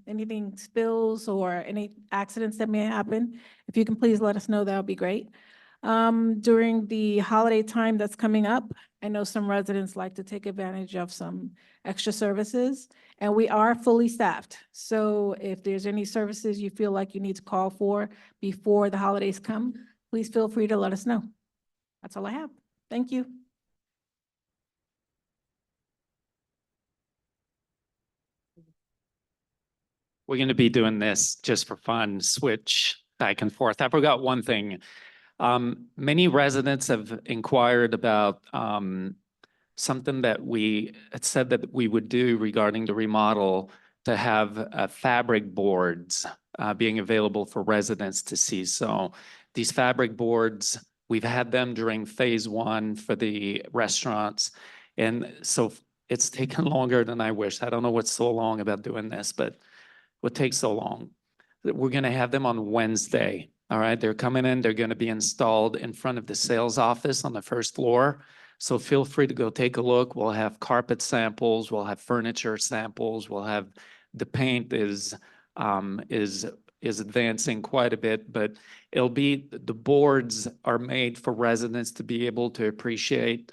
anything spills or any accidents that may happen, if you can please let us know, that would be great. During the holiday time that's coming up, I know some residents like to take advantage of some extra services, and we are fully staffed. So if there's any services you feel like you need to call for before the holidays come, please feel free to let us know. That's all I have. Thank you. We're going to be doing this just for fun, switch back and forth. I forgot one thing. Many residents have inquired about something that we had said that we would do regarding the remodel, to have fabric boards being available for residents to see. So these fabric boards, we've had them during phase one for the restaurants. And so it's taken longer than I wish. I don't know what's so long about doing this, but what takes so long? We're going to have them on Wednesday. All right, they're coming in, they're going to be installed in front of the sales office on the first floor. So feel free to go take a look. We'll have carpet samples, we'll have furniture samples, we'll have the paint is advancing quite a bit, but it'll be, the boards are made for residents to be able to appreciate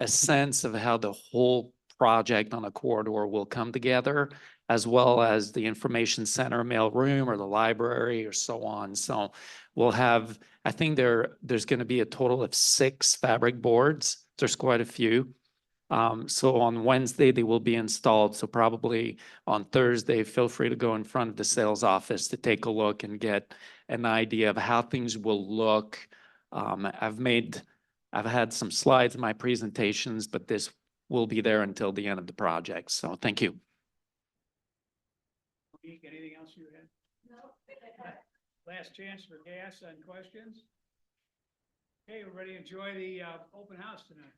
a sense of how the whole project on a corridor will come together, as well as the information center, mail room, or the library, or so on. So we'll have, I think there's going to be a total of 6 fabric boards. There's quite a few. So on Wednesday, they will be installed. So probably on Thursday, feel free to go in front of the sales office to take a look and get an idea of how things will look. I've had some slides in my presentations, but this will be there until the end of the project. So thank you. Anything else you had? No. Last chance for gas on questions. Okay, everybody enjoy the open house tonight.